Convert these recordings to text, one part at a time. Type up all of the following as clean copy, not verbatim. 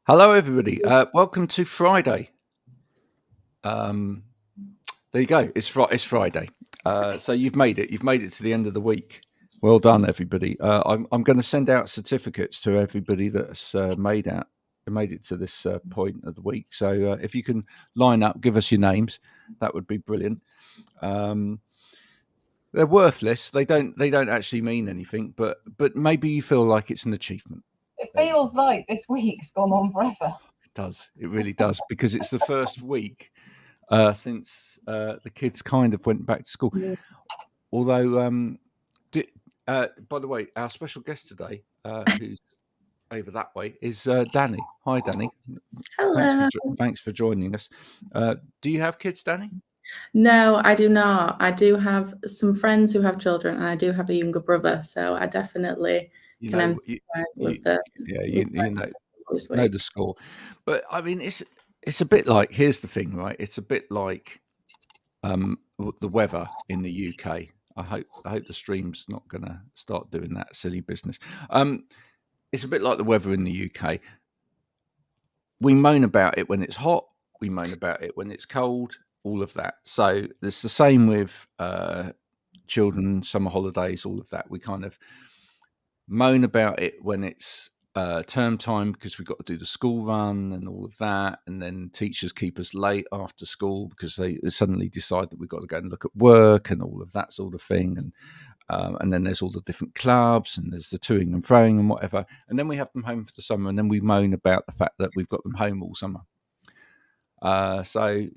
Hello, everybody. Welcome to Friday. Um, there you go. It's Friday. So you've made it. You've made it to the end of the week. Well done, everybody. I'm going to send out certificates to everybody that's made it to this point of the week. So if you can line up, give us your names. That would be brilliant. They're worthless. They don't actually mean anything. But maybe you feel like it's an achievement. It feels like this week's gone on forever. It does. It really does, because it's the first week since the kids kind of went back to school. Yeah. Although, by the way, our special guest today, who's over that way, is Danny. Hi, Danny. Hello. Thanks for joining us. Do you have kids, Danny? No, I do not. I do have some friends who have children, and I do have a younger brother. So I definitely can empathize with the. Yeah, you know the score. But I mean, it's a bit like, here's the thing, right? It's a bit like the weather in the UK. I hope the stream's not going to start doing that silly business. It's a bit like the weather in the UK. We moan about it when it's hot. We moan about it when it's cold. All of that. So it's the same with children, summer holidays, all of that. We kind of moan about it when it's term time, because we've got to do the school run and all of that, and then teachers keep us late after school because they suddenly decide that we've got to go and look at work and all of that sort of thing. And then there's all the different clubs, and there's the toing and froing and whatever, and then we have them home for the summer, and then we moan about the fact that we've got them home all summer. So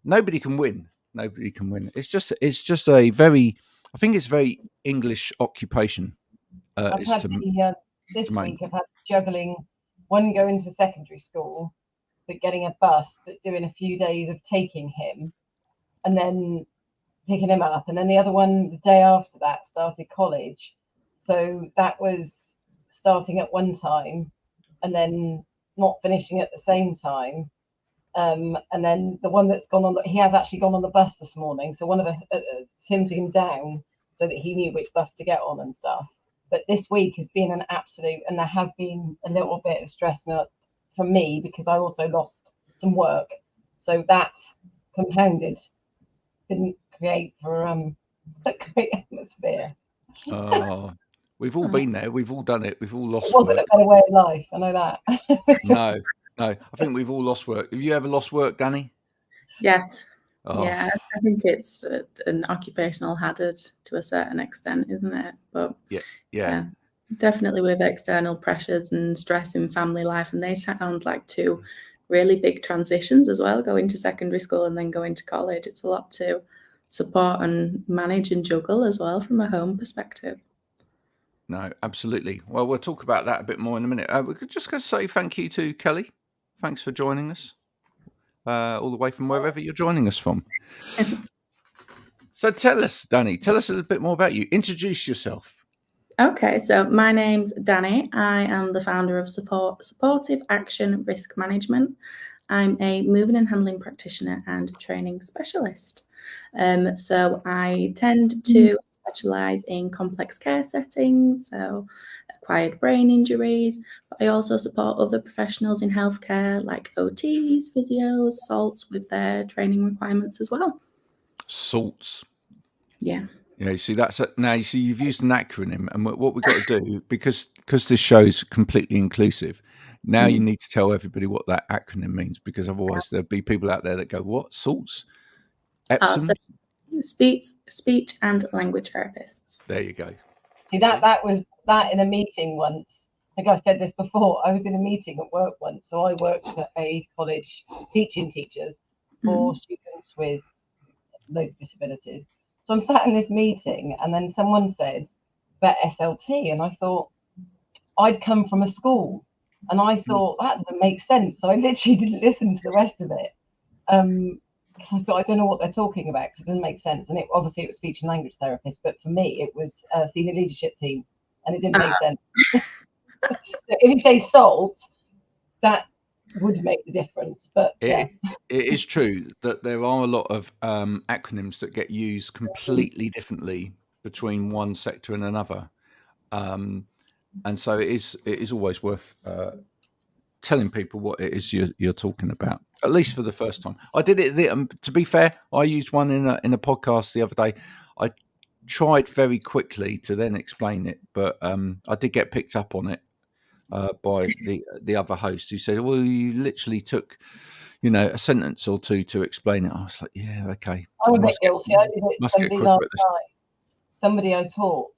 nobody can win. It's just a very, I think it's very English occupation. I've had this week I've had juggling one going to secondary school, but getting a bus, but doing a few days of taking him and then picking him up, and then the other one the day after that started college. So that was starting at one time and then not finishing at the same time. And then the one that's gone on, he has actually gone on the bus this morning. So one of us, Tim took him down so that he knew which bus to get on and stuff. But this week has been an absolute, and there has been a little bit of stress for me because I also lost some work. So that compounded didn't create for a great atmosphere. Oh, we've all been there. We've all done it. We've all lost work. It wasn't a better way of life. I know that. No. I think we've all lost work. Have you ever lost work, Danny? Yes. Oh. Yeah, I think it's an occupational hazard to a certain extent, isn't it? But yeah, definitely with external pressures and stress in family life, and they sound like two really big transitions as well, going to secondary school and then going to college. It's a lot to support and manage and juggle as well from a home perspective. No, absolutely. Well, we'll talk about that a bit more in a minute. We could just go say thank you to Kelly. Thanks for joining us, all the way from wherever you're joining us from. So tell us, Danny, a little bit more about you. Introduce yourself. Okay, so my name's Danny. I am the founder of Supportive Action Risk Management. I'm a moving and handling practitioner and training specialist. So I tend to specialise in complex care settings, so acquired brain injuries, but I also support other professionals in healthcare like OTs, physios, SALTs with their training requirements as well. SALTs. Yeah. Yeah, you see, now you see you've used an acronym, and what we've got to do, because this show is completely inclusive, now you need to tell everybody what that acronym means, because otherwise there'll be people out there that go, what, SALTs? Epsom? So speech and language therapists. There you go. See, that was in a meeting once. I think I said this before. I was in a meeting at work once. So I worked at a college teaching teachers for students with those disabilities. So I'm sat in this meeting, and then someone said about SLT, and I thought, I'd come from a school, and I thought that doesn't make sense. So I literally didn't listen to the rest of it. Because I thought, I don't know what they're talking about, because it doesn't make sense. And it was speech and language therapist, but for me it was a senior leadership team, and it didn't make sense. So if you say SALT, that would make the difference. But it is true that there are a lot of acronyms that get used completely differently between one sector and another, and so it is always worth telling people what it is you're talking about, at least for the first time. I did it. To be fair, I used one in a podcast the other day. I tried very quickly to then explain it, but I did get picked up on it by the other host, who said, "Well, you literally took, a sentence or two to explain it." I was like, "Yeah, okay." I'm a bit guilty. I did it. Somebody last night, somebody I taught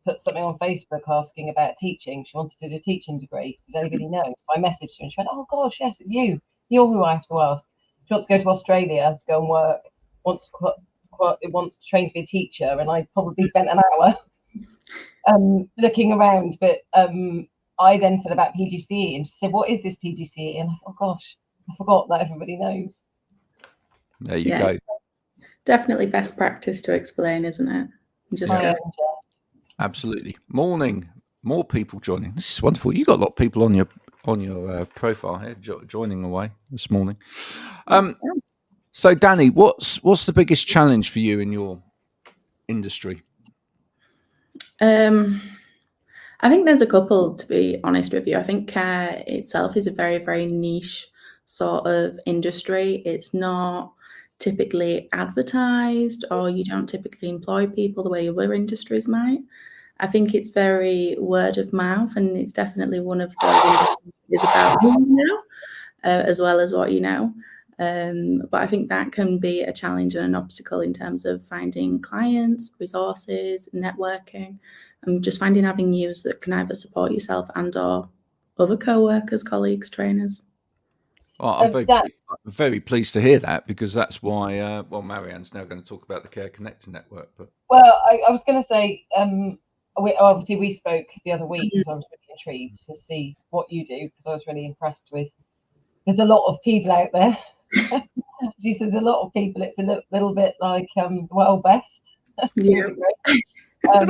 put something on Facebook asking about teaching. She wanted to do a teaching degree. Did anybody know? So I messaged her and she went, "Oh gosh, yes, it's you. You're who I have to ask." She wants to go to Australia to go and work. Wants to train to be a teacher, and I probably spent an hour looking around. But I then said about PGCE, and she said, "What is this PGCE?" And I thought, "Oh gosh, I forgot that everybody knows." There you go. Definitely best practice to explain, isn't it? Just go. Absolutely. Morning. More people joining. This is wonderful. You got a lot of people on your profile here joining away this morning. So Danny, what's the biggest challenge for you in your industry? I think there's a couple, to be honest with you. I think care itself is a very, very niche sort of industry. It's not typically advertised, or you don't typically employ people the way other industries might. I think it's very word of mouth, and it's definitely one of those industries about who you know, as well as what you know. But I think that can be a challenge and an obstacle in terms of finding clients, resources, networking, and just finding avenues that can either support yourself and or other co-workers, colleagues, trainers. Well, I'm very pleased to hear that, because that's why, Marianne's now going to talk about the Care Connector Network. But I was going to say, we spoke the other week because I was really intrigued to see what you do, because I was really impressed with. There's a lot of people out there. She says a lot of people. It's a little bit like Wild West. Yeah. It's a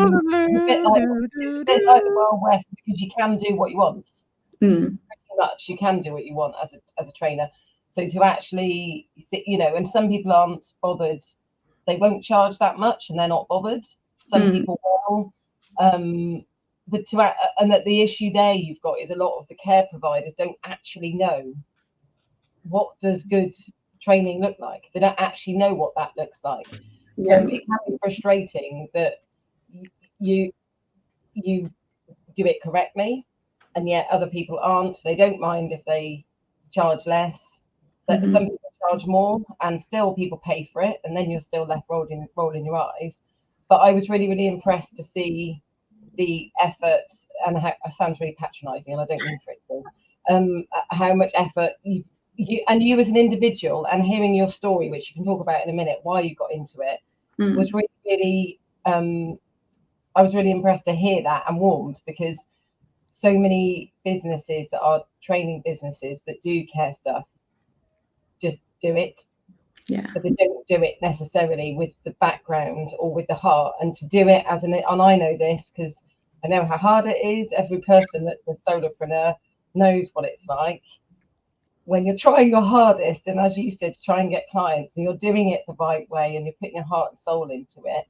bit like the Wild West, because you can do what you want. Pretty much, you can do what you want as a trainer. So to actually sit, and some people aren't bothered. They won't charge that much, and they're not bothered. Some people will. But that the issue there you've got is a lot of the care providers don't actually know what does good training look like. They don't actually know what that looks like. So it can be frustrating that you do it correctly, and yet other people aren't. So they don't mind if they charge less. But some people charge more, and still people pay for it, and then you're still left rolling your eyes. But I was really, really impressed to see the effort, and it sounds really patronising, and I don't mean for it to. How much effort you as an individual, and hearing your story, which you can talk about in a minute, why you got into it, was really, really. I was really impressed to hear that, and warmed, because so many businesses that are training businesses that do care stuff just do it, but they don't do it necessarily with the background or with the heart. And to do it and I know this because I know how hard it is. Every person that's a solopreneur knows what it's like when you're trying your hardest, and as you said, to try and get clients, and you're doing it the right way, and you're putting your heart and soul into it,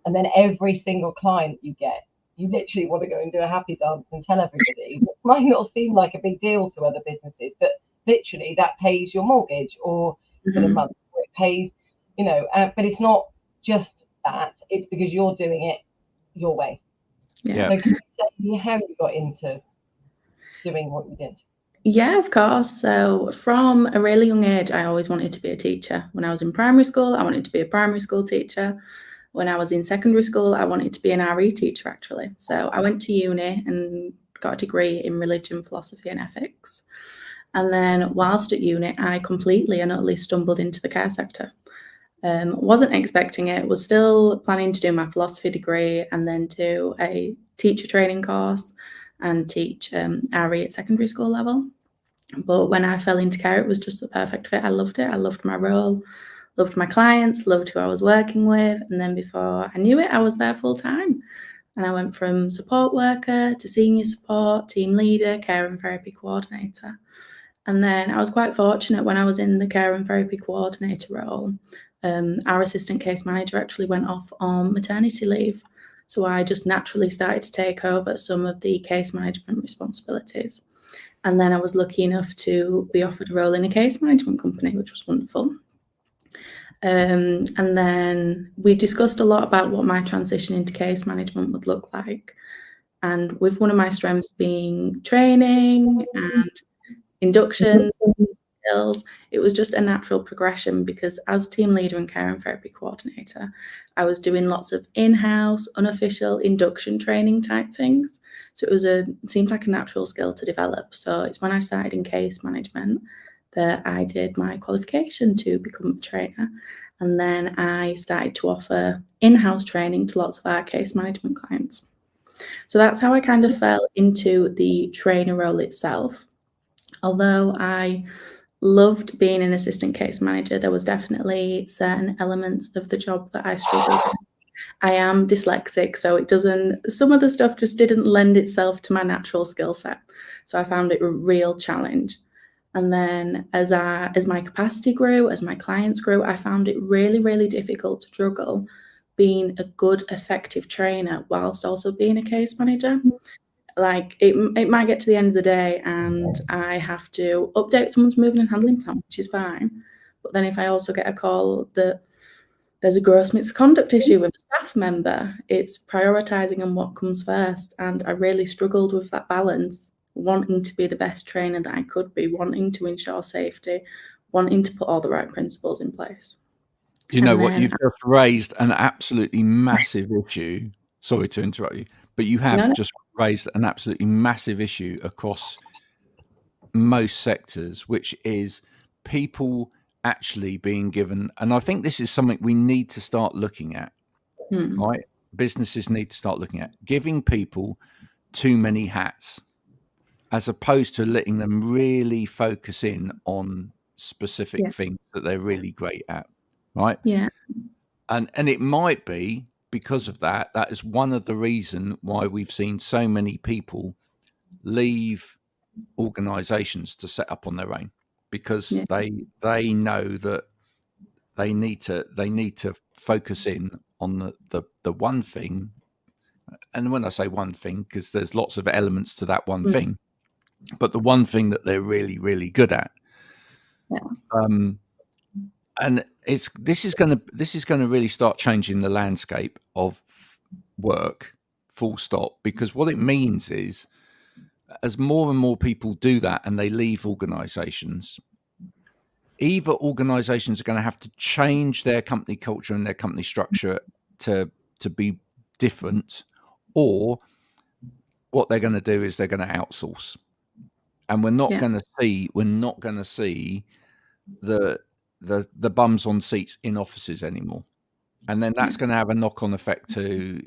and then every single client you get, you literally want to go and do a happy dance and tell everybody. It might not seem like a big deal to other businesses, but literally that pays your mortgage or for the month, or it pays, but it's not just that. It's because you're doing it your way. Yeah. So can you say how you got into doing what you did? Yeah, of course. So from a really young age, I always wanted to be a teacher. When I was in primary school, I wanted to be a primary school teacher. When I was in secondary school, I wanted to be an RE teacher, actually. So I went to uni and got a degree in religion, philosophy and ethics. And then whilst at uni, I completely and utterly stumbled into the care sector. Wasn't expecting it, was still planning to do my philosophy degree and then do a teacher training course and teach RE at secondary school level. But when I fell into care, it was just the perfect fit. I loved it. I loved my role, loved my clients, loved who I was working with. And then before I knew it, I was there full time. And I went from support worker to senior support, team leader, care and therapy coordinator. And then I was quite fortunate when I was in the care and therapy coordinator role. Our assistant case manager actually went off on maternity leave. So I just naturally started to take over some of the case management responsibilities. And then I was lucky enough to be offered a role in a case management company, which was wonderful. And then we discussed a lot about what my transition into case management would look like. And with one of my strengths being training and inductions skills, it was just a natural progression, because as team leader and care and therapy coordinator, I was doing lots of in-house, unofficial induction training type things. So it seemed like a natural skill to develop. So it's when I started in case management that I did my qualification to become a trainer. And then I started to offer in-house training to lots of our case management clients. So that's how I kind of fell into the trainer role itself. Although I loved being an assistant case manager, there was definitely certain elements of the job that I struggled with. I am dyslexic, so some of the stuff just didn't lend itself to my natural skill set. So I found it a real challenge. And then as my capacity grew, as my clients grew, I found it really, really difficult to juggle being a good, effective trainer whilst also being a case manager. Like it might get to the end of the day and I have to update someone's moving and handling plan, which is fine. But then if I also get a call that there's a gross misconduct issue with a staff member, it's prioritizing on what comes first. And I really struggled with that balance, wanting to be the best trainer that I could be, wanting to ensure safety, wanting to put all the right principles in place. You know what? You've just raised an absolutely massive issue. Sorry to interrupt you, but you have just raised an absolutely massive issue across most sectors, which is people actually being given, and I think this is something we need to start looking at, right? Businesses need to start looking at giving people too many hats, as opposed to letting them really focus in on specific things that they're really great at, right? Yeah. And it might be because of that is one of the reasons why we've seen so many people leave organizations to set up on their own, because they know that they need to focus in on the one thing. And when I say one thing, because there's lots of elements to that one thing, but the one thing that they're really, really good at. And this is going to really start changing the landscape of work, full stop, because what it means is, as more and more people do that and they leave organizations, either organizations are going to have to change their company culture and their company structure to be different, or what they're going to do is they're going to outsource. And we're not going to see the bums on seats in offices anymore. And then that's going to have a knock-on effect to,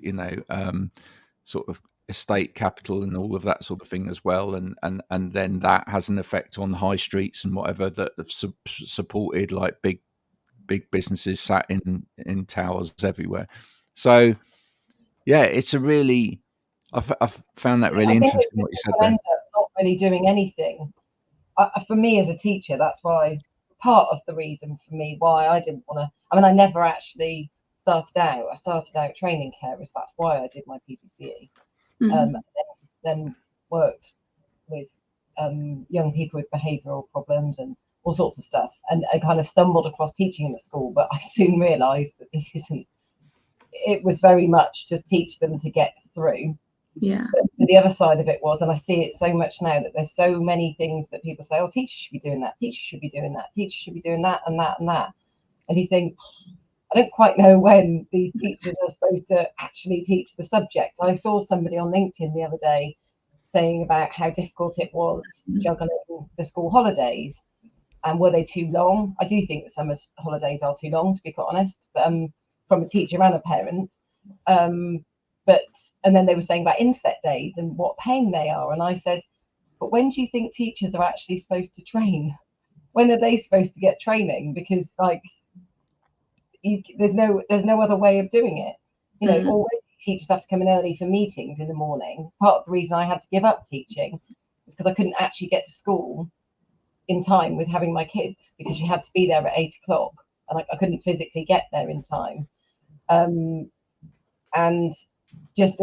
sort of estate capital and all of that sort of thing as well. And then that has an effect on high streets and whatever that have supported like big businesses sat in towers everywhere. So yeah, it's a really, I've found that really interesting what you said there. End up not really doing anything. For me as a teacher, that's why part of the reason for me why I didn't want to. I mean, I never actually started out. I started out training carers. That's why I did my PPCE. Then worked with young people with behavioural problems and all sorts of stuff. And I kind of stumbled across teaching in the school, but I soon realised that this isn't. It was very much just teach them to get through. Yeah. But the other side of it was, and I see it so much now, that there's so many things that people say, oh, teachers should be doing that, teachers should be doing that, teachers should be doing that and that and that. And you think, I don't quite know when these teachers are supposed to actually teach the subject. I saw somebody on LinkedIn the other day saying about how difficult it was juggling the school holidays, and were they too long? I do think that summer holidays are too long, to be quite honest, but, from a teacher and a parent. And then they were saying about inset days and what pain they are. And I said, but when do you think teachers are actually supposed to train? When are they supposed to get training? Because like, there's no other way of doing it. Already teachers have to come in early for meetings in the morning. Part of the reason I had to give up teaching was because I couldn't actually get to school in time with having my kids, because you had to be there at 8 o'clock and I couldn't physically get there in time. And just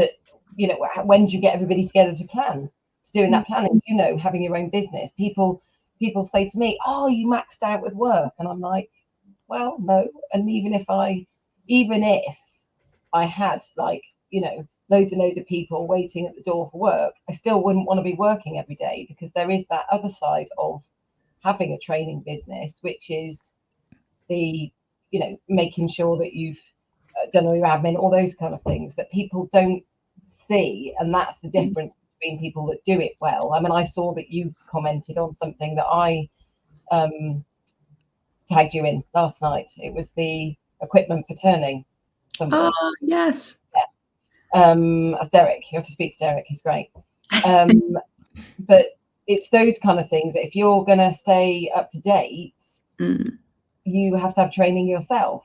when do you get everybody together to plan doing that planning. Having your own business. People say to me, "Oh, you maxed out with work," and I'm like, "Well, no." And even if I had loads and loads of people waiting at the door for work, I still wouldn't want to be working every day, because there is that other side of having a training business, which is the making sure that you've done all your admin, all those kind of things that people don't see. And that's the difference between people that do it well. I mean, I saw that you commented on something that I tagged you in last night. It was the equipment for turning somebody. Oh, yes. As Derek, you have to speak to Derek, he's great. But it's those kind of things that if you're going to stay up to date, you have to have training yourself.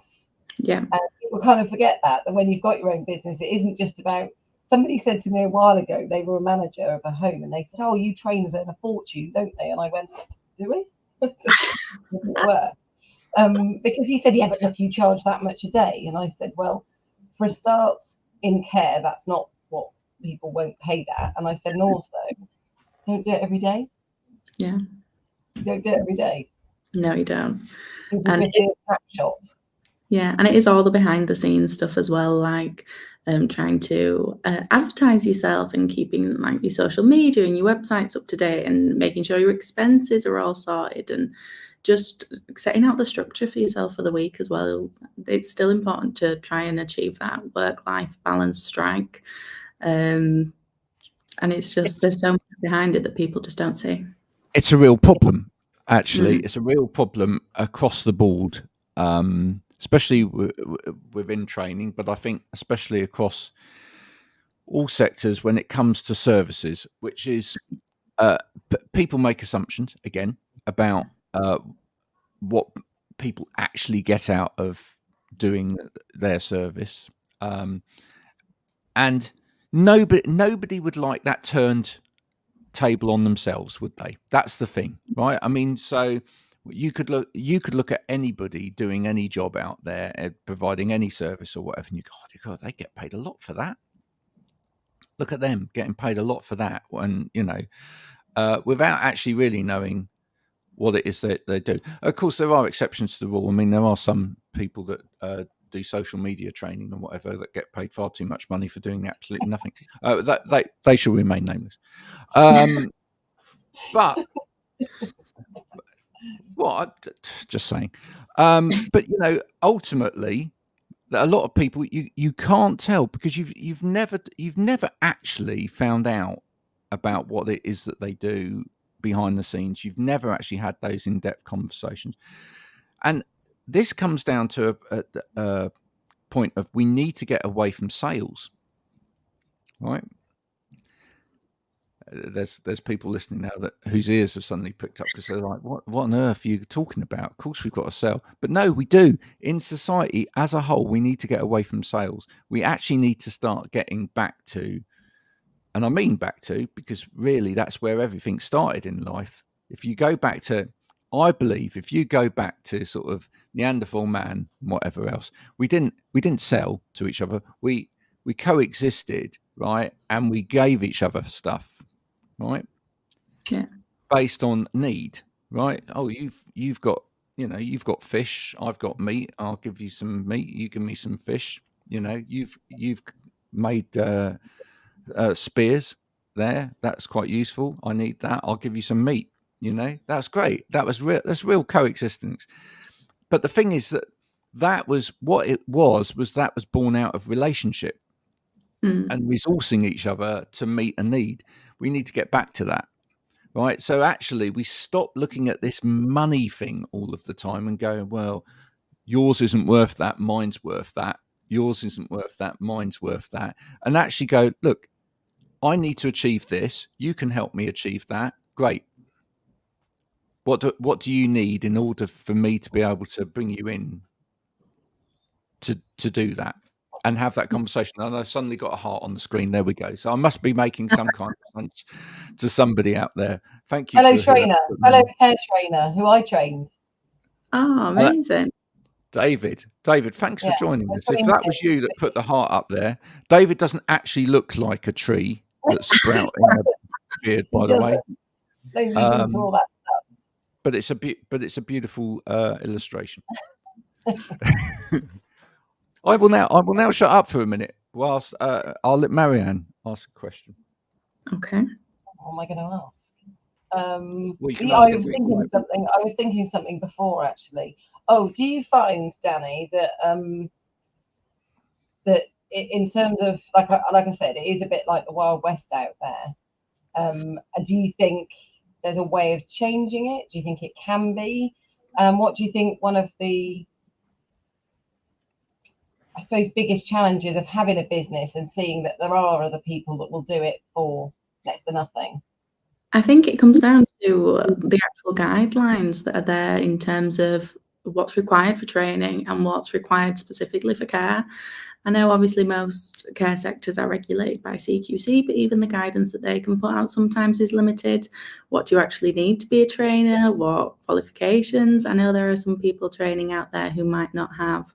Yeah. And people kind of forget that when you've got your own business, it isn't just about. Somebody said to me a while ago, they were a manager of a home, and they said, "Oh, you trainers earn a fortune, don't they?" And I went, "Do we?" Because he said, "Yeah, but look, you charge that much a day." And I said, "Well, for a start, in care, that's not what people won't pay that." And I said, and also, don't do it every day. Yeah. You don't do it every day. No, you don't. And it's a snapshot. Yeah, and it is all the behind the scenes stuff as well, like trying to advertise yourself and keeping like your social media and your websites up to date, and making sure your expenses are all sorted, and just setting out the structure for yourself for the week as well. It's still important to try and achieve that work-life balance strike. And it's just, there's so much behind it that people just don't see. It's a real problem, actually. It's a real problem across the board, especially within training, but I think especially across all sectors when it comes to services, which is people make assumptions, again, about what people actually get out of doing their service. And nobody would like that turned table on themselves, would they? That's the thing, right? I mean, so you could look at anybody doing any job out there, providing any service or whatever, and you go, oh, God, they get paid a lot for that. Look at them getting paid a lot for that, when without actually really knowing what it is that they do. Of course, there are exceptions to the rule. I mean, there are some people that do social media training and whatever that get paid far too much money for doing absolutely nothing. They shall remain nameless. But just saying. But ultimately, a lot of people you can't tell, because you've never actually found out about what it is that they do behind the scenes. You've never actually had those in-depth conversations, and this comes down to a point of, we need to get away from sales, right? There's people listening now whose ears have suddenly picked up, because they're like, what on earth are you talking about? Of course we've got to sell. But no, we do. In society as a whole, we need to get away from sales. We actually need to start getting back to, and I mean back to, because really that's where everything started in life. If you go back to, I believe, if you go back to sort of Neanderthal man and whatever else, we didn't sell to each other. We coexisted, right? And we gave each other stuff, right? Yeah. Based on need, right? Oh, you've got fish, I've got meat, I'll give you some meat, you give me some fish. You've made spears there, that's quite useful, I need that, I'll give you some meat. That's great. That's real coexistence. But the thing is that was what it was that was born out of relationship and resourcing each other to meet a need. We need to get back to that, right? So actually we stop looking at this money thing all of the time and going, well, yours isn't worth that, mine's worth that, yours isn't worth that, mine's worth that, and actually go, look, I need to achieve this, you can help me achieve that, great. What do you need in order for me to be able to bring you in to do that, and have that conversation? And I've suddenly got a heart on the screen. There we go. So I must be making some kind of sense to somebody out there. Thank you. Fellow care trainer who I trained. Oh, amazing. David, thanks for joining us. If that was you that put the heart up there, David doesn't actually look like a tree that's sprouting beard, by the way. Don't lead into all that stuff. But it's a beautiful illustration. I will now shut up for a minute whilst I'll let Marianne ask a question. Okay. What am I going to ask? Well, I was thinking something before, actually. Oh, do you find, Danny, that that in terms of like I said, it is a bit like the Wild West out there? Do you think there's a way of changing it? Do you think it can be? What do you think one of the, I suppose, biggest challenges of having a business and seeing that there are other people that will do it for next to nothing? I think it comes down to the actual guidelines that are there in terms of what's required for training and what's required specifically for care. I know obviously most care sectors are regulated by CQC, but even the guidance that they can put out sometimes is limited. What do you actually need to be a trainer? What qualifications? I know there are some people training out there who might not have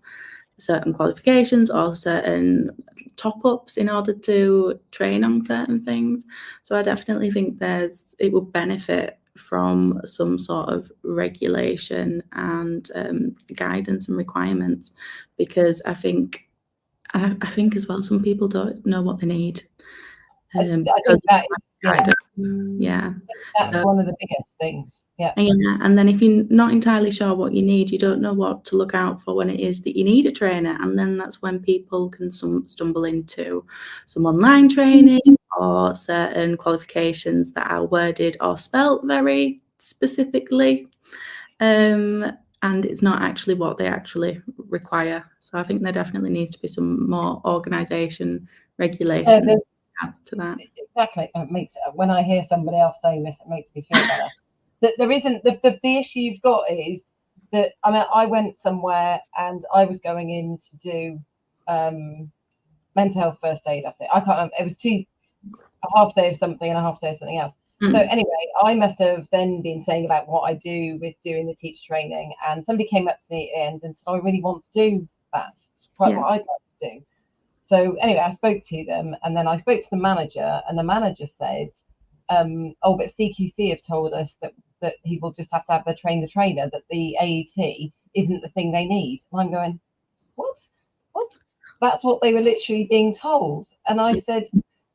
certain qualifications or certain top-ups in order to train on certain things. So I definitely think it would benefit from some sort of regulation and guidance and requirements, because I think as well some people don't know what they need. I think that is guidance. That's one of the biggest things. Yeah. And then if you're not entirely sure what you need, you don't know what to look out for when it is that you need a trainer, and then that's when people can stumble into some online training or certain qualifications that are worded or spelt very specifically, and it's not actually what they actually require. So I think there definitely needs to be some more organisation regulations to that. Exactly. It makes, when I hear somebody else saying this, it makes me feel better. That there isn't the issue you've got is that, I mean, I went somewhere and I was going in to do mental health first aid. I think I can't remember. It was a half day of something and a half day of something else. So anyway, I must have then been saying about what I do with doing the teacher training, and somebody came up to me at the end and said, I really want to do that. It's quite what I'd like to do. So anyway, I spoke to them, and then I spoke to the manager, and the manager said, oh, but CQC have told us that people just have to have the trainer, that the AET isn't the thing they need. And I'm going, what? That's what they were literally being told. And I said,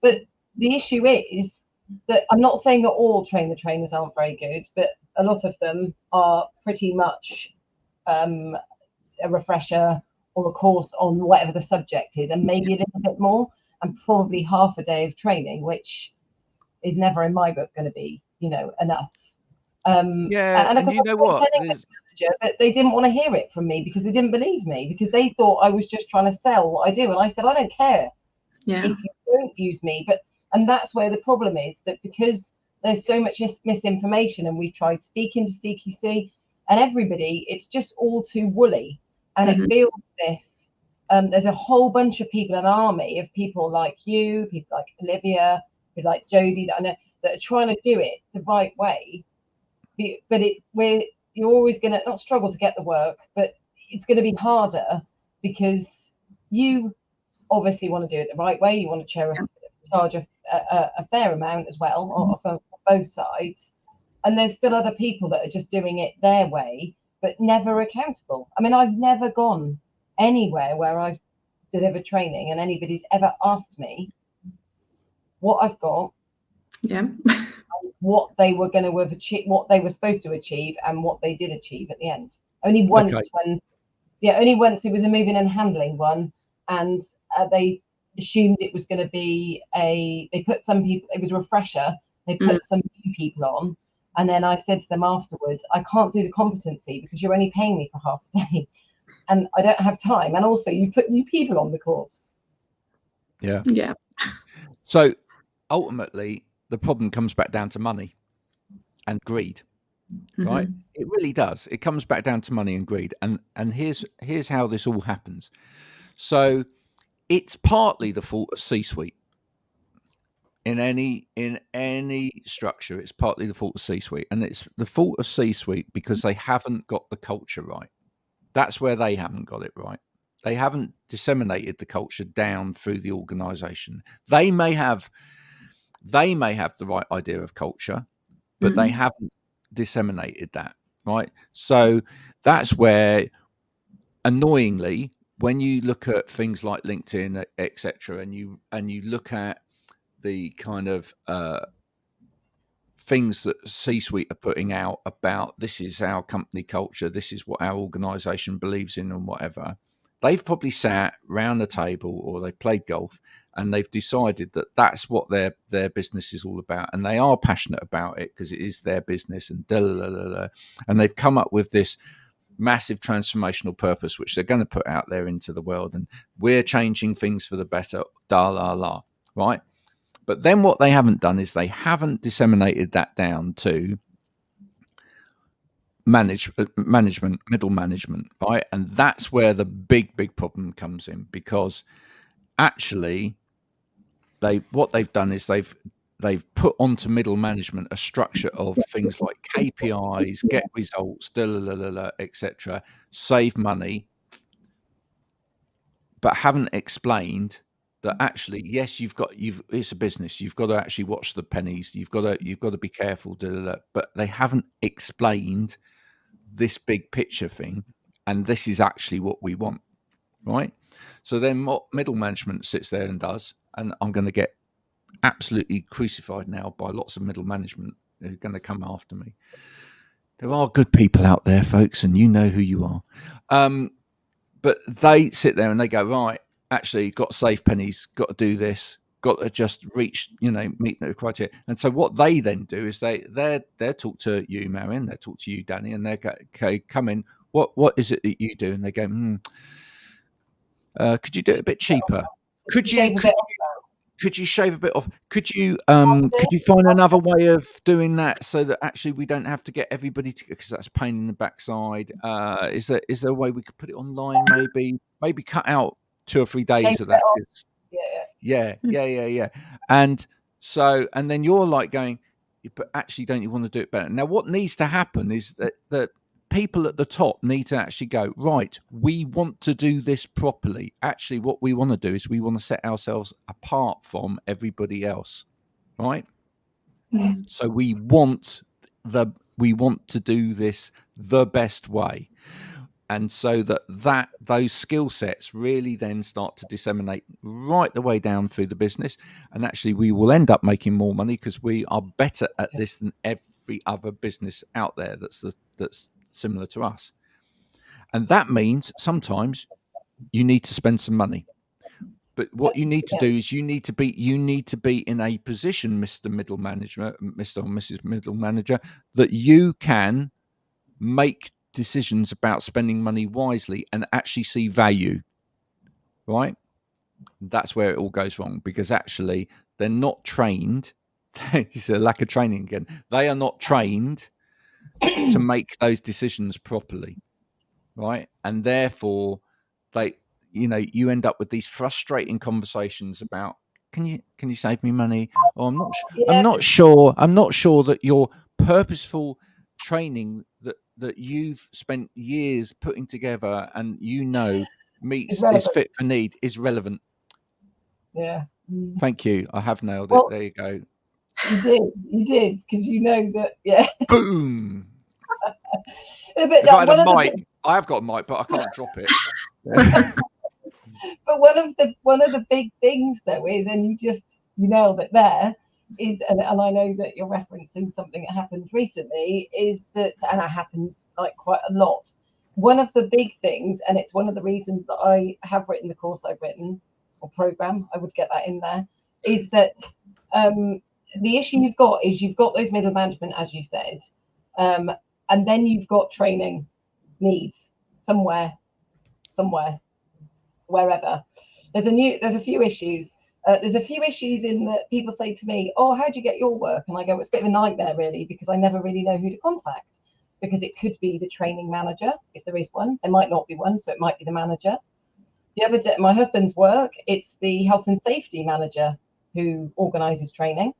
but the issue is that I'm not saying that all trainers aren't very good, but a lot of them are pretty much a refresher or a course on whatever the subject is, and maybe a little bit more, and probably half a day of training, which is never in my book going to be, enough. And you know what? But they didn't want to hear it from me because they didn't believe me, because they thought I was just trying to sell what I do. And I said, I don't care if you don't use me. And that's where the problem is, that because there's so much misinformation, and we've tried speaking to CQC and everybody, it's just all too woolly. And it feels as if there's a whole bunch of people, an army of people like you, people like Olivia, people like Jodie, that I know, that are trying to do it the right way. But you're always going to not struggle to get the work, but it's going to be harder because you obviously want to do it the right way. You want to charge a fair amount as well, on both sides. And there's still other people that are just doing it their way, but never accountable. I mean, I've never gone anywhere where I've delivered training and anybody's ever asked me what I've got, what they were going to have achieved, what they were supposed to achieve, and what they did achieve at the end. Only once it was a moving and handling one, and they assumed it was going to be they put some people, it was a refresher, they put some new people on. And then I said to them afterwards, I can't do the competency because you're only paying me for half a day and I don't have time. And also you put new people on the course. Yeah. So ultimately, the problem comes back down to money and greed, right? It really does. It comes back down to money and greed. And here's how this all happens. So it's partly the fault of C-suite. In any structure, it's partly the fault of C-suite, and it's the fault of C-suite because they haven't got the culture right. That's where they haven't got it right. They haven't disseminated the culture down through the organization. They may have They may have the right idea of culture, but they haven't disseminated that, right? So that's where, annoyingly, when you look at things like LinkedIn, etc., and you look at the kind of things that C-suite are putting out about this is our company culture, this is what our organization believes in, and whatever, they've probably sat round the table or they played golf and they've decided that that's what their business is all about, and they are passionate about it because it is their business, and and they've come up with this massive transformational purpose which they're going to put out there into the world, and we're changing things for the better, right? But then what they haven't done is they haven't disseminated that down to management, middle management, right? And that's where the big problem comes in, because actually what they've done is they've put onto middle management a structure of things like KPIs, get results, etc., save money, but haven't explained that actually, yes, it's a business. You've got to actually watch the pennies. You've got to be careful. But they haven't explained this big picture thing, and this is actually what we want, right? So then, what middle management sits there and does, and I'm going to get absolutely crucified now by lots of middle management who are going to come after me. There are good people out there, folks, and you know who you are. But they sit there and they go, right, actually, got to save pennies, got to do this, got to just reach, meet the criteria. And so what they then do is they talk to you, Marianne, they talk to you, Danny, and they go, okay, come in. What is it that you do? And they go, could you do it a bit cheaper? Could you shave a bit off? Could you find another way of doing that so that actually we don't have to get everybody to, because that's a pain in the backside. Is there a way we could put it online? Maybe cut out 2 or 3 days of that. Yeah. And then you're like going, but actually, don't you want to do it better? Now, what needs to happen is that people at the top need to actually go, right, we want to do this properly. Actually, what we want to do is we want to set ourselves apart from everybody else, right? So we want to do this the best way. And so that those skill sets really then start to disseminate right the way down through the business. And actually, we will end up making more money because we are better at this than every other business out there that's similar to us. And that means sometimes you need to spend some money. But what you need to do is you need to be in a position, Mr. Middle Manager, Mr. or Mrs. Middle Manager, that you can make decisions about spending money wisely and actually see value, right? That's where it all goes wrong, because actually they're not trained. It's a lack of training again. They are not trained to make those decisions properly, right? And therefore you end up with these frustrating conversations about, can you save me money? Or I'm not sure that your purposeful training that you've spent years putting together and is fit for need is relevant. Yeah. Thank you. I have nailed it. There you go. You did, because you know that. Yeah. Boom. If I had a mic, I have got a mic, but I can't drop it. But one of the big things though is, and you nailed it there, is, and I know that you're referencing something that happened recently, is that, and it happens like quite a lot. One of the big things, and it's one of the reasons that I have written the course I've written, or program, I would get that in there, is that the issue you've got those middle management, as you said, and then you've got training needs somewhere, wherever. There's a few issues. There's a few issues in that people say to me, oh, how do you get your work? And I go, it's a bit of a nightmare, really, because I never really know who to contact, because it could be the training manager, if there is one. There might not be one, so it might be the manager. The other day, my husband's work, it's the health and safety manager who organises training.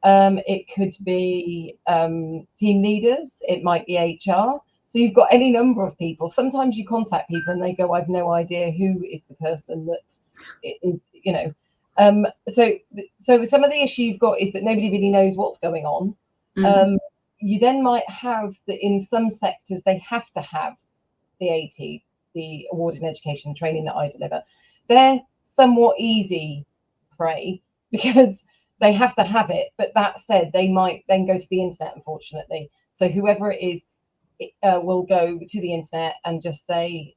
It could be team leaders. It might be HR. So you've got any number of people. Sometimes you contact people and they go, I've no idea who is the person that is, So some of the issue you've got is that nobody really knows what's going on. You then might have that in some sectors they have to have the AT, the award in education and training that I deliver. They're somewhat easy prey because they have to have it. But that said, they might then go to the internet, unfortunately. So whoever it is, will go to the internet and just say,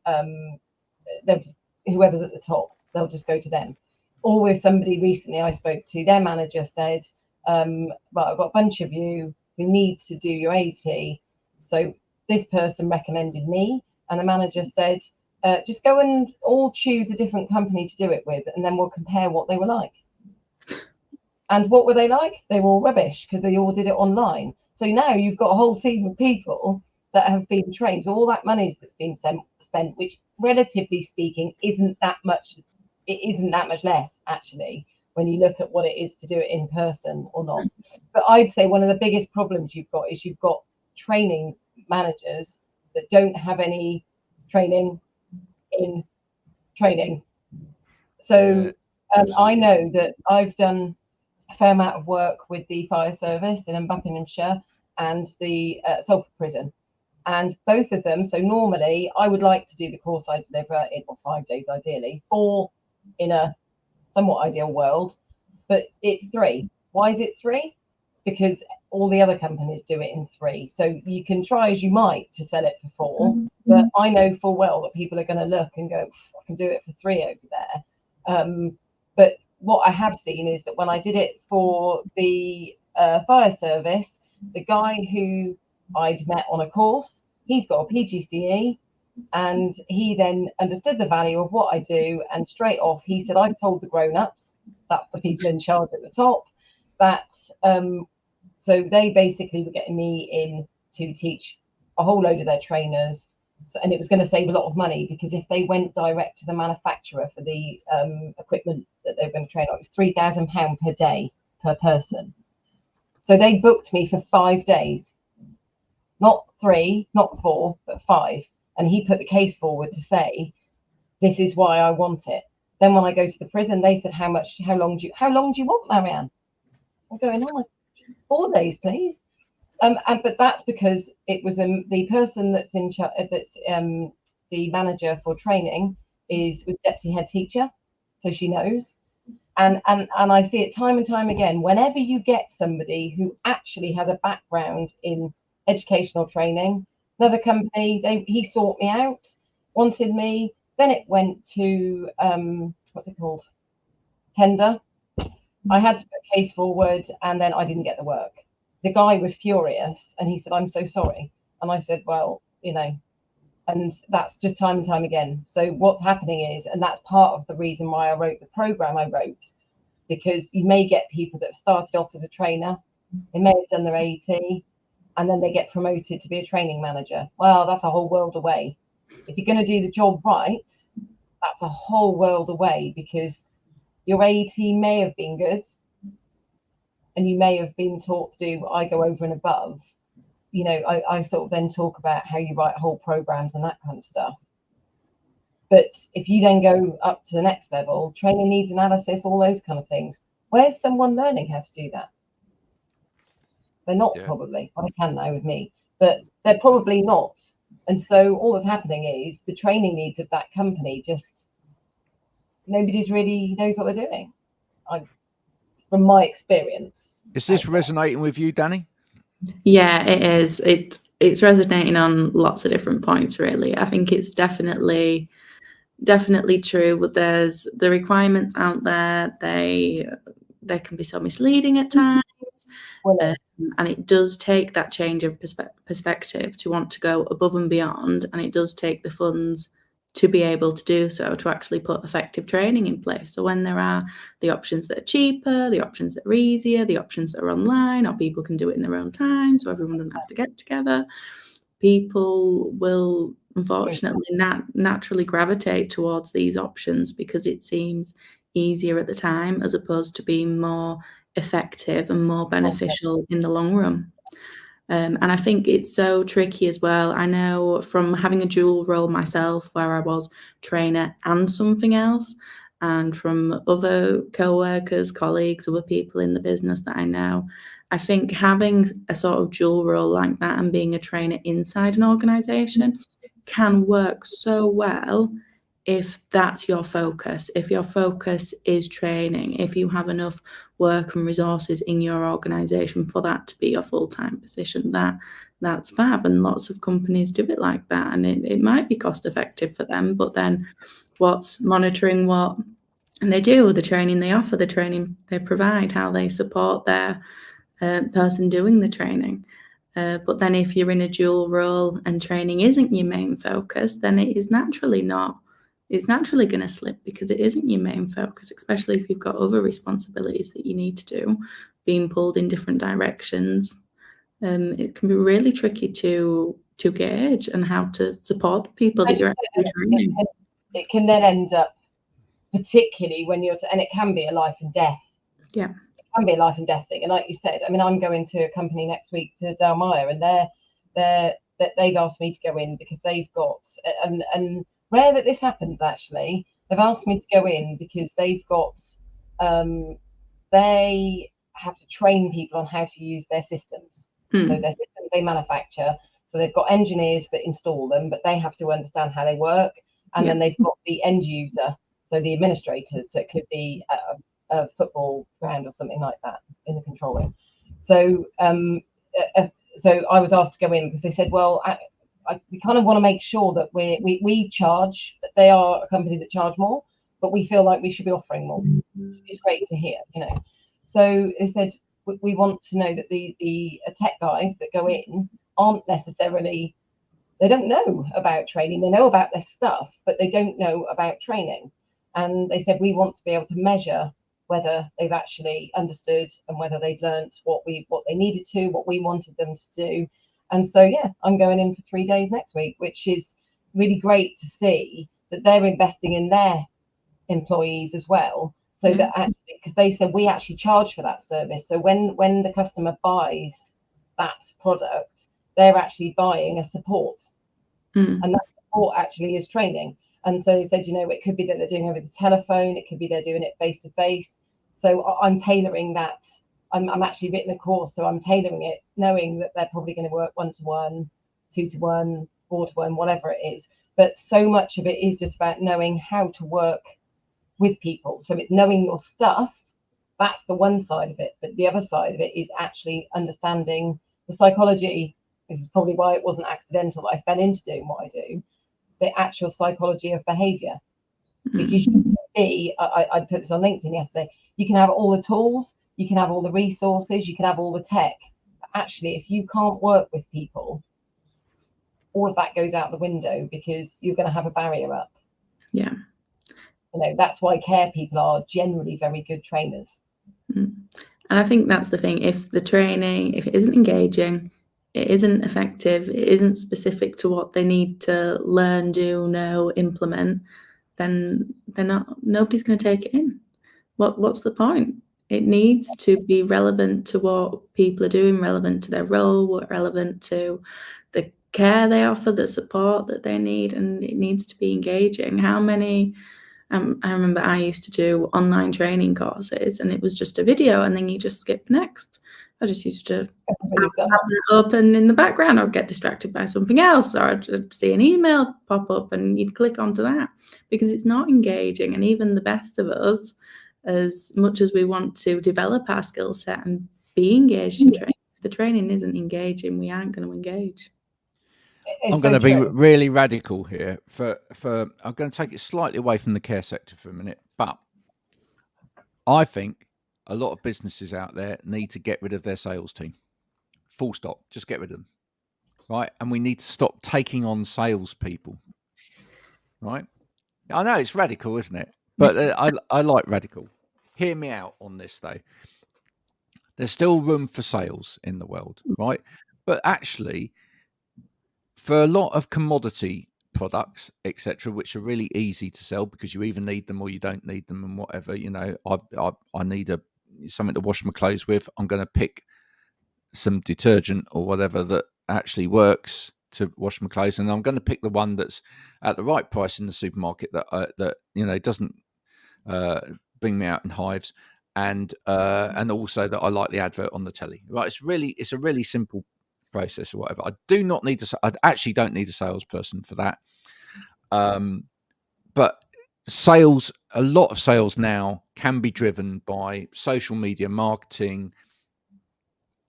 whoever's at the top, they'll just go to them. Or with somebody recently I spoke to, their manager said, well, I've got a bunch of you who need to do your AT. So this person recommended me, and the manager said, just go and all choose a different company to do it with, and then we'll compare what they were like. And what were they like? They were all rubbish because they all did it online. So now you've got a whole team of people that have been trained. All that money that's been spent, which relatively speaking isn't that much. It isn't that much less, actually, when you look at what it is to do it in person or not. But I'd say one of the biggest problems you've got is you've got training managers that don't have any training in training. So I know that I've done a fair amount of work with the fire service in Buckinghamshire and the Salford prison. And both of them, so normally I would like to do the course I deliver in 5 days ideally, 4 in a somewhat ideal world, but it's 3. Why is it 3? Because all the other companies do it in 3. So you can try as you might to sell it for 4, but I know full well that people are going to look and go, I can do it for 3 over there. But what I have seen is that when I did it for the fire service, the guy who I'd met on a course, he's got a PGCE, and he then understood the value of what I do, and straight off he said, I've told the grown-ups, that's the people in charge at the top, that so they basically were getting me in to teach a whole load of their trainers, and it was going to save a lot of money, because if they went direct to the manufacturer for the equipment that they were going to train on, it was £3,000 per day per person. So they booked me for 5 days, not 3, not 4, but 5. And he put the case forward to say, this is why I want it. Then when I go to the prison, they said, how long do you want, Marianne? I'm going, oh, 4 days, please. But that's because it was the person that's in charge, that's the manager for training was deputy head teacher, so she knows. And I see it time and time again. Whenever you get somebody who actually has a background in educational training, another company, he sought me out, wanted me. Then it went to what's it called? Tender. I had to put a case forward, and then I didn't get the work. The guy was furious, and he said, I'm so sorry. And I said, well, and that's just time and time again. So what's happening is, and that's part of the reason why I wrote the program I wrote, because you may get people that have started off as a trainer, they may have done their AT, and then they get promoted to be a training manager. Well, that's a whole world away. If you're going to do the job right, that's a whole world away, because your AT may have been good, and you may have been taught to do, I go over and above. I sort of then talk about how you write whole programs and that kind of stuff. But if you then go up to the next level, training needs analysis, all those kind of things, where's someone learning how to do that? They're not probably. Well, they can now with me, but they're probably not. And so all that's happening is the training needs of that company, just nobody's really knows what they're doing. From my experience. Is this resonating with you, Danny? Yeah, it is. It's resonating on lots of different points, really. I think it's definitely true, but there's the requirements out there. They can be so misleading at times. And it does take that change of perspective to want to go above and beyond, and it does take the funds to be able to do so, to actually put effective training in place. So when there are the options that are cheaper, the options that are easier, the options that are online, or people can do it in their own time, so everyone doesn't have to get together, people will unfortunately naturally gravitate towards these options because it seems easier at the time, as opposed to being more effective and more beneficial in the long run. And I think it's so tricky as well. I know from having a dual role myself, where I was trainer and something else, and from other co-workers, colleagues, other people in the business that I know, I think having a sort of dual role like that and being a trainer inside an organisation can work so well if that's your focus. If your focus is training, if you have enough work and resources in your organisation for that to be your full-time position, that's fab. And lots of companies do it like that, and it might be cost effective for them, but then what's monitoring what they do, the training they offer, the training they provide, how they support their person doing the training. But then if you're in a dual role and training isn't your main focus, then it is naturally not. It's naturally going to slip because it isn't your main focus, especially if you've got other responsibilities that you need to do, being pulled in different directions. It can be really tricky to gauge and how to support the people that you're actually training. It can then end up, particularly when and it can be a life and death. Yeah. It can be a life and death thing. And like you said, I mean, I'm going to a company next week to Dalmire, and they've asked me to go in because they've got, and rare that this happens actually, they've asked me to go in because they've got, they have to train people on how to use their systems. So their systems they manufacture. So they've got engineers that install them, but they have to understand how they work. And then they've got the end user, so the administrators. So it could be a football ground or something like that in the control room. So so I was asked to go in because they said, well, we kind of want to make sure that we charge, that they are a company that charge more, but we feel like we should be offering more. It's great to hear, you know. So they said, we want to know that the tech guys that go in aren't necessarily, they don't know about training. They know about their stuff, but they don't know about training. And they said, we want to be able to measure whether they've actually understood and whether they've learnt what they needed to, what we wanted them to do. And so, yeah, I'm going in for 3 days next week, which is really great to see that they're investing in their employees as well. So that actually, because they said we actually charge for that service. So when the customer buys that product, they're actually buying a support. And that support actually is training. And so they said, you know, it could be that they're doing over the telephone, it could be they're doing it face to face. So I'm tailoring that. I'm actually written a course, so I'm tailoring it, knowing that they're probably going to work 1-to-1, 2-to-1, 4-to-1, whatever it is. But so much of it is just about knowing how to work with people. So it's knowing your stuff. That's the one side of it. But the other side of it is actually understanding the psychology. This is probably why it wasn't accidental that I fell into doing what I do. The actual psychology of behavior. Because you can be, I put this on LinkedIn yesterday, you can have all the tools, you can have all the resources, you can have all the tech. But actually, if you can't work with people, all of that goes out the window because you're going to have a barrier up. Yeah. You know, that's why care people are generally very good trainers. And I think that's the thing. If the training, if it isn't engaging, it isn't effective, it isn't specific to what they need to learn, do, know, implement, then nobody's going to take it in. What's the point? It needs to be relevant to what people are doing, relevant to their role, relevant to the care they offer, the support that they need, and it needs to be engaging. How many I remember I used to do online training courses, and it was just a video and then you just skip next. I just used to have it open in the background. I'd get distracted by something else, or I'd see an email pop up and you'd click onto that because it's not engaging. And even the best of us, as much as we want to develop our skill set and be engaged in training, if the training isn't engaging, we aren't going to engage. I'm going to be really radical here. I'm going to take it slightly away from the care sector for a minute, but I think a lot of businesses out there need to get rid of their sales team. Full stop. Just get rid of them, right? And we need to stop taking on salespeople, right? I know it's radical, isn't it? But I like radical. Hear me out on this, though. There's still room for sales in the world, right? But actually, for a lot of commodity products, etc., which are really easy to sell because you either need them or you don't need them and whatever, you know, I need something to wash my clothes with. I'm going to pick some detergent or whatever that actually works to wash my clothes, and I'm going to pick the one that's at the right price in the supermarket that you know doesn't bring me out in hives, and also that I like the advert on the telly. Right, it's a really simple process or whatever. I actually don't need a salesperson for that. But sales, a lot of sales now can be driven by social media marketing,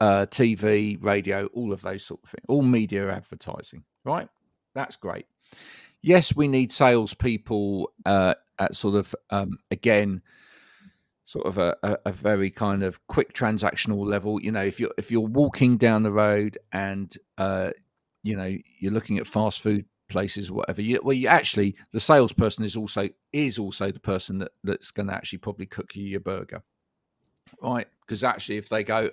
TV, radio, all of those sort of things, all media advertising, right? That's great. Yes, we need salespeople at sort of, again, sort of a very kind of quick transactional level. You know, if you're walking down the road and you know, you're looking at fast food places or whatever, you actually, the salesperson is also the person that's going to actually probably cook you your burger, right? Because actually, if they go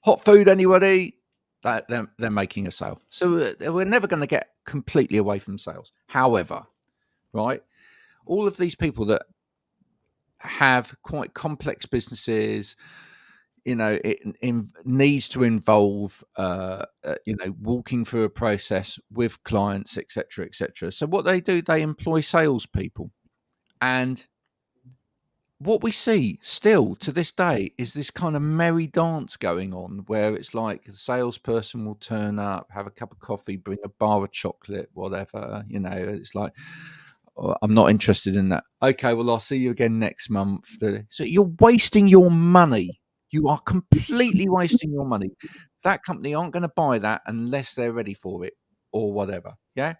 hot food, anybody, that they're making a sale. So we're never going to get completely away from sales. However, right, all of these people that have quite complex businesses, you know, it needs to involve, you know, walking through a process with clients, etc., etc. So what they do, they employ salespeople, and what we see still to this day is this kind of merry dance going on, where it's like the salesperson will turn up, have a cup of coffee, bring a bar of chocolate, whatever. You know, it's like, oh, I'm not interested in that. Okay, well, I'll see you again next month. So you're wasting your money. You are completely wasting your money. That company aren't going to buy that unless they're ready for it or whatever. Yeah.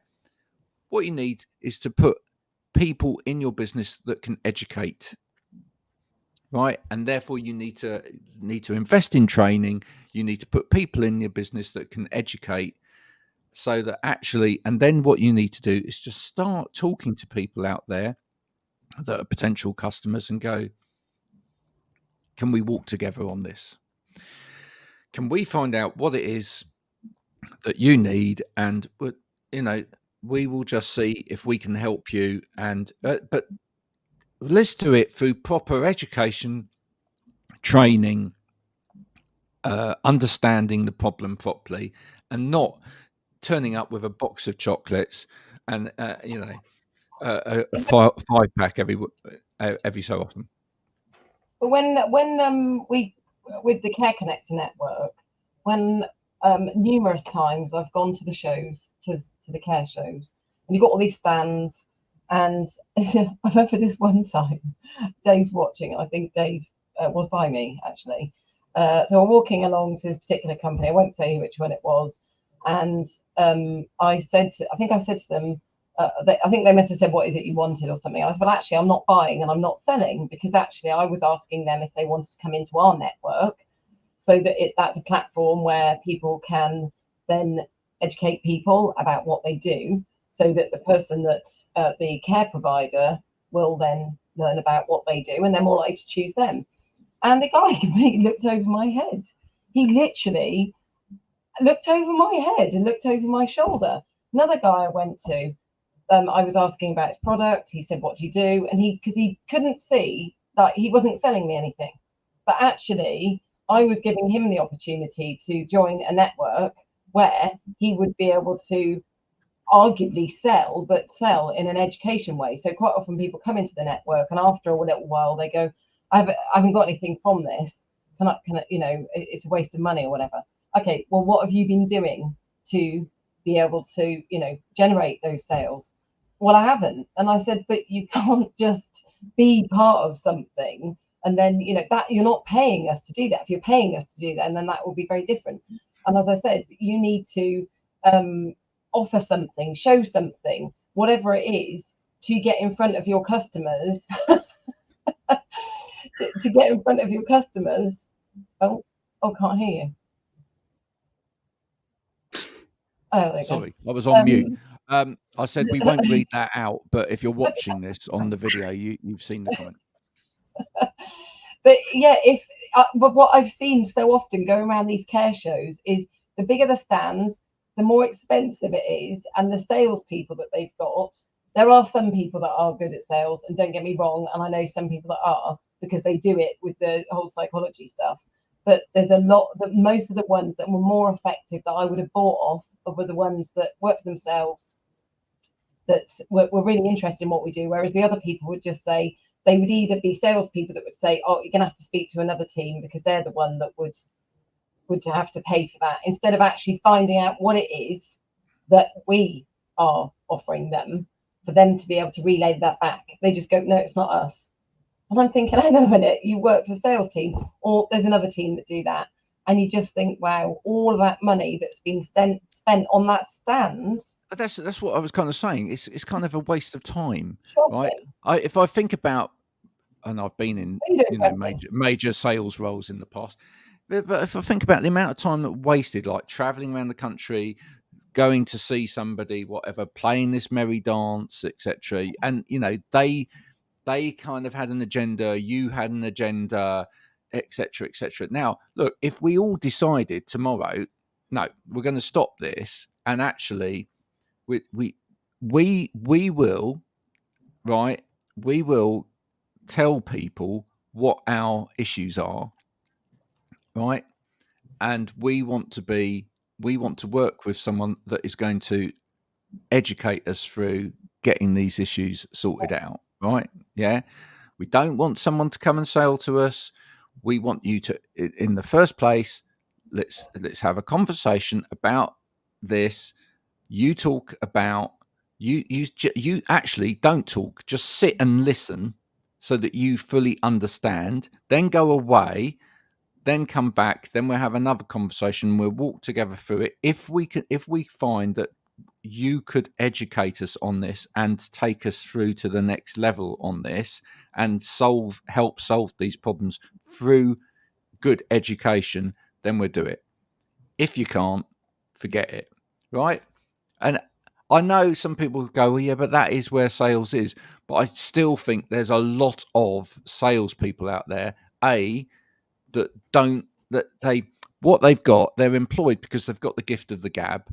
What you need is to put people in your business that can educate, right? And therefore you need to invest in training. You need to put people in your business that can educate, so that actually, and then what you need to do is just start talking to people out there that are potential customers and go, can we walk together on this? Can we find out what it is that you need? And, you know, we will just see if we can help you. And, but let's do it through proper education, training, understanding the problem properly, and not turning up with a box of chocolates and, you know, a 5-pack every so often. But when we, with the Care Connector network, when numerous times I've gone to the shows, to the care shows, and you've got all these stands, and I remember this one time, Dave's watching. I think Dave was by me actually. So we're walking along to this particular company. I won't say which one it was, and I said to them. I think they must have said, what is it you wanted or something. I said, well, actually, I'm not buying and I'm not selling, because actually I was asking them if they wanted to come into our network, so that that's a platform where people can then educate people about what they do, so that the person that the care provider will then learn about what they do, and they're more likely to choose them. And the guy completely looked over my head. He literally looked over my head and looked over my shoulder. Another guy I went to, I was asking about his product. He said, what do you do? And because he couldn't see that he wasn't selling me anything. But actually, I was giving him the opportunity to join a network where he would be able to arguably sell, but sell in an education way. So quite often people come into the network, and after a little while they go, I haven't got anything from this. Can I, you know, it's a waste of money or whatever. Okay, well, what have you been doing to be able to, you know, generate those sales? Well, I haven't. And I said, but you can't just be part of something and then, you know, that you're not paying us to do that. If you're paying us to do that, and then that will be very different. And as I said, you need to offer something, show something, whatever it is, to get in front of your customers. to get in front of your customers. Oh, can't hear you. Oh, there Sorry, I was on mute. I said we won't read that out, but if you're watching this on the video, you've seen the comment. But yeah, but what I've seen so often going around these care shows is the bigger the stand, the more expensive it is, and the salespeople that they've got. There are some people that are good at sales, and don't get me wrong, and I know some people that are, because they do it with the whole psychology stuff. But there's a lot that most of the ones that were more effective that I would have bought off were the ones that work for themselves, that were really interested in what we do, whereas the other people would just say they would either be salespeople that would say, oh, you're going to have to speak to another team because they're the one that would have to pay for that, instead of actually finding out what it is that we are offering them for them to be able to relay that back. They just go, no, it's not us. And I'm thinking, hang on a minute, you work for the sales team, or there's another team that do that. And you just think, wow, all of that money that's been spent on that stand. But that's what I was kind of saying. It's kind of a waste of time, Shocking. right? If I think about, and I've been in major sales roles in the past, but if I think about the amount of time that wasted, like traveling around the country, going to see somebody, whatever, playing this merry dance, etc., and they kind of had an agenda, you had an agenda, etc., etc. Now, look, if we all decided tomorrow, no, we're going to stop this, and actually, we will, right? We will tell people what our issues are, right? And we want to work with someone that is going to educate us through getting these issues sorted out, right? Yeah. We don't want someone to come and sell to us. We want you to, in the first place, let's have a conversation about this. You talk about, you actually don't talk, just sit and listen so that you fully understand, then go away, then come back, then we'll have another conversation. We'll walk together through it. If we find that you could educate us on this and take us through to the next level on this and help solve these problems through good education, then we'll do it. If you can't, forget it, right? And I know some people go, well, yeah, but that is where sales is. But I still think there's a lot of salespeople out there, what they've got, they're employed because they've got the gift of the gab,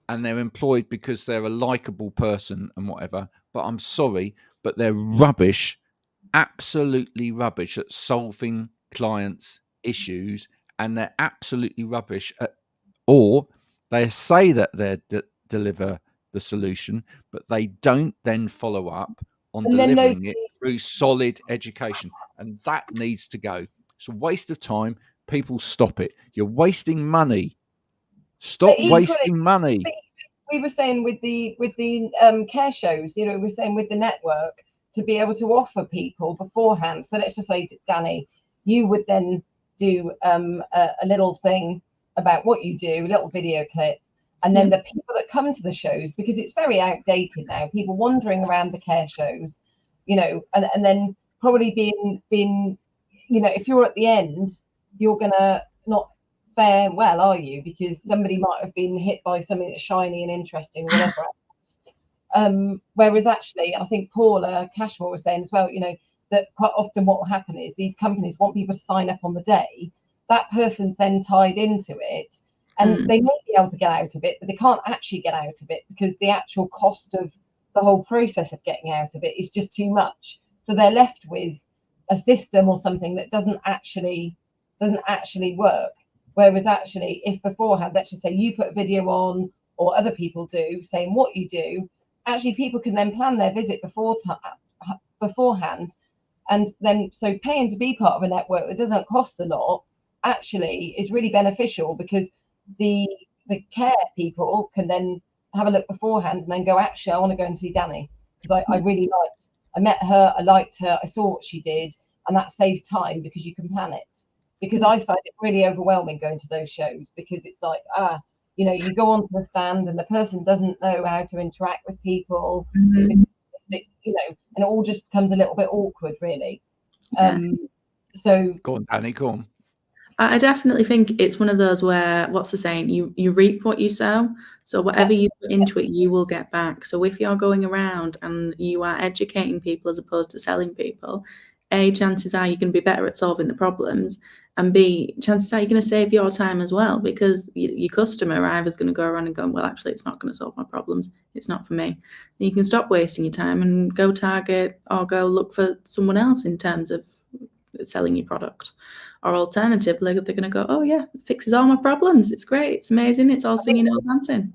and they're employed because they're a likable person and whatever. But I'm sorry, but they're rubbish, absolutely rubbish at solving clients' issues, and they're absolutely rubbish at, or they say that they deliver the solution, but they don't then follow up on delivering it through solid education, and that needs to go. It's a waste of time. People, stop it. You're wasting money. Stop wasting money. We were saying with the care shows, we were saying with the network, to be able to offer people beforehand. So let's just say, Danny, you would then do a little thing about what you do, a little video clip, and then the people that come to the shows, because it's very outdated now, people wandering around the care shows, and then probably being if you're at the end, you're gonna not fare well, are you? Because somebody might have been hit by something that's shiny and interesting, whatever else. Whereas actually, I think Paula Cashmore was saying as well, that quite often what will happen is these companies want people to sign up on the day. That person's then tied into it, and they may be able to get out of it, but they can't actually get out of it because the actual cost of the whole process of getting out of it is just too much. So they're left with a system or something that doesn't actually work. Whereas actually, if beforehand, let's just say you put a video on, or other people do, saying what you do, actually people can then plan their visit beforehand, and then so paying to be part of a network that doesn't cost a lot actually is really beneficial, because the care people can then have a look beforehand and then go, actually, I want to go and see Danny because I really I met her, I liked her, I saw what she did, and that saves time because you can plan it. Because I find it really overwhelming going to those shows, because it's like, you go onto the stand and the person doesn't know how to interact with people, and it all just becomes a little bit awkward, really. So go on, Danny, go on. I definitely think it's one of those where, what's the saying, you reap what you sow. So whatever you put into it, you will get back. So if you're going around and you are educating people as opposed to selling people, A, chances are you're going to be better at solving the problems, and B, chances are you're going to save your time as well, because your customer either is going to go around and go, well, actually, it's not going to solve my problems. It's not for me. And you can stop wasting your time and go target or go look for someone else in terms of selling your product. Or alternatively, they're going to go, oh yeah, it fixes all my problems. It's great. It's amazing. It's all singing and dancing.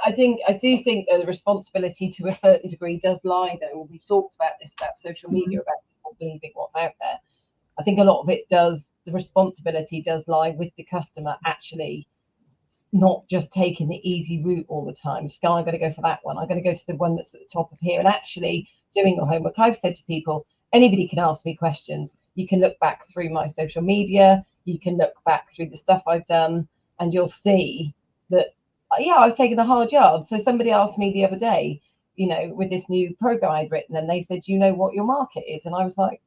I do think that the responsibility to a certain degree does lie, though. We've talked about this, about social media, about people believing what's out there. I think a lot of it does, the responsibility does lie with the customer actually not just taking the easy route all the time. Just I've got to go for that one. I've got to go to the one that's at the top of here, and actually doing your homework. I've said to people, anybody can ask me questions. You can look back through my social media. You can look back through the stuff I've done, and you'll see that, yeah, I've taken a hard yard. So somebody asked me the other day, you know, with this new program I'd written, and they said, you know what your market is? And I was like,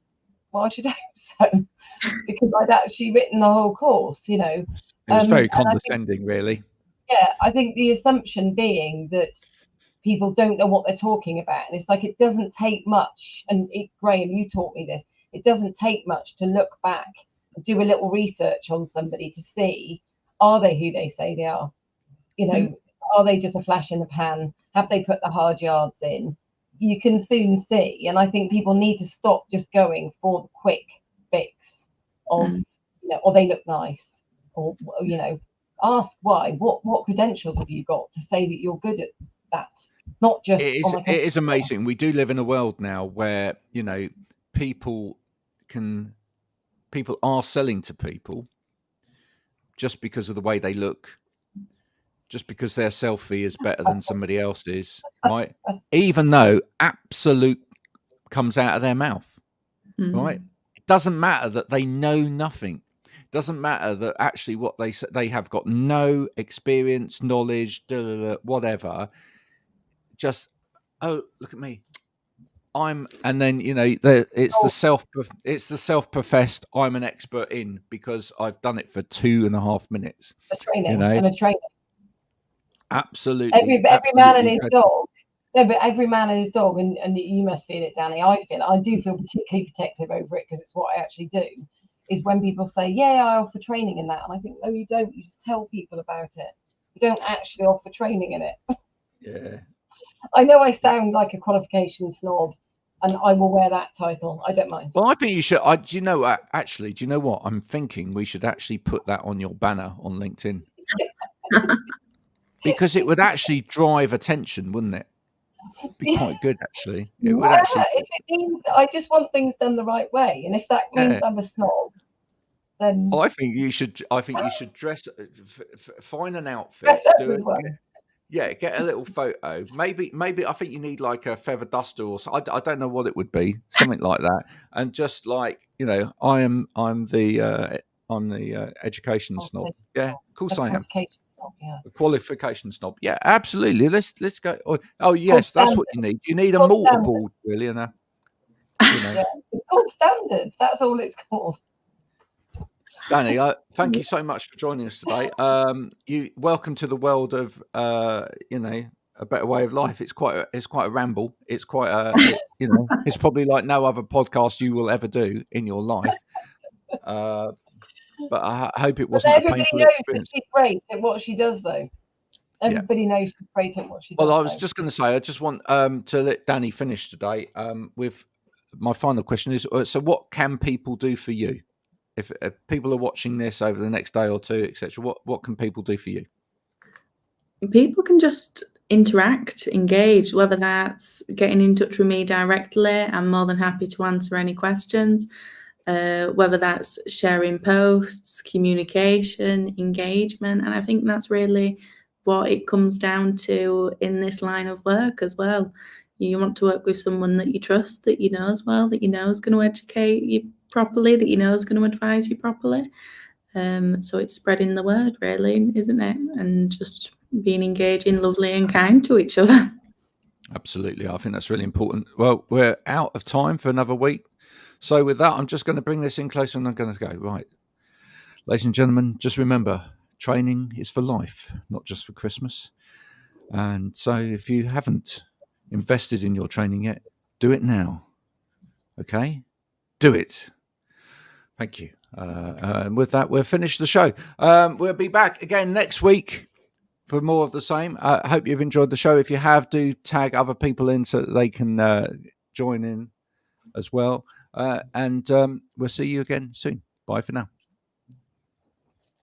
well, I should hope so, because I'd actually written the whole course, you know. It was very condescending, really. Yeah, I think the assumption being that people don't know what they're talking about. And it's like, it doesn't take much. And Graham, you taught me this. It doesn't take much to look back and do a little research on somebody to see, are they who they say they are? You know, are they just a flash in the pan? Have they put the hard yards in? You can soon see. And I think people need to stop just going for the quick fix of, you know, or they look nice, or, you know, ask why. What credentials have you got to say that you're good at that? Not just. It is amazing. We do live in a world now where, you know, people are selling to people just because of the way they look, just because their selfie is better than somebody else's, right? Even though absolute comes out of their mouth, right? It doesn't matter that they know nothing. It doesn't matter that actually what they have got no experience, knowledge, whatever. Just, oh, look at me. And then, you know, it's the self-professed I'm an expert in because I've done it for 2.5 minutes. A training, you know? and a training. Absolutely. Every man and his dog. No, but every man and his dog, and you must feel it, Danny. I do feel particularly protective over it because it's what I actually do. Is when people say, yeah, I offer training in that. And I think, no, you don't. You just tell people about it. You don't actually offer training in it. Yeah. I know I sound like a qualification snob, and I will wear that title. I don't mind. Well, I think you should. Do you know what? I'm thinking we should actually put that on your banner on LinkedIn. Because it would actually drive attention, wouldn't it? Be quite good, actually. It would actually. If it means I just want things done the right way, and if that means I'm a snob, then I think you should dress, find an outfit, do it. Well. Yeah, get a little photo. Maybe I think you need like a feather duster or so. I don't know what it would be, something like that. And just like, you know, I'm the education snob. Yeah, of course I am. Yeah. A qualification snob. Yeah, absolutely. Let's go. Oh yes, that's what you need. You need a multiple, really, and you know. Yeah, it's called standards. That's all it's called. Danny, thank you so much for joining us today. You welcome to the world of you know, a better way of life. It's quite a ramble. It's quite you know, it's probably like no other podcast you will ever do in your life. But I hope it wasn't a painful experience. She's great at what she does, though. Everybody knows she's great at what she does. Well, I was just going to say, I just want to let Danny finish today with my final question is, so what can people do for you? If people are watching this over the next day or two, etc., what can people do for you? People can just interact, engage, whether that's getting in touch with me directly. I'm more than happy to answer any questions. Whether that's sharing posts, communication, engagement. And I think that's really what it comes down to in this line of work as well. You want to work with someone that you trust, that you know as well, that you know is going to educate you properly, that you know is going to advise you properly. So it's spreading the word, really, isn't it? And just being engaging, lovely and kind to each other. Absolutely. I think that's really important. Well, we're out of time for another week. So with that, I'm just going to bring this in closer and I'm going to go, right. Ladies and gentlemen, just remember, training is for life, not just for Christmas. And so if you haven't invested in your training yet, do it now. Okay? Do it. Thank you. And with that, we'll finish the show. We'll be back again next week for more of the same. I hope you've enjoyed the show. If you have, do tag other people in so that they can join in as well. And we'll see you again soon. Bye for now.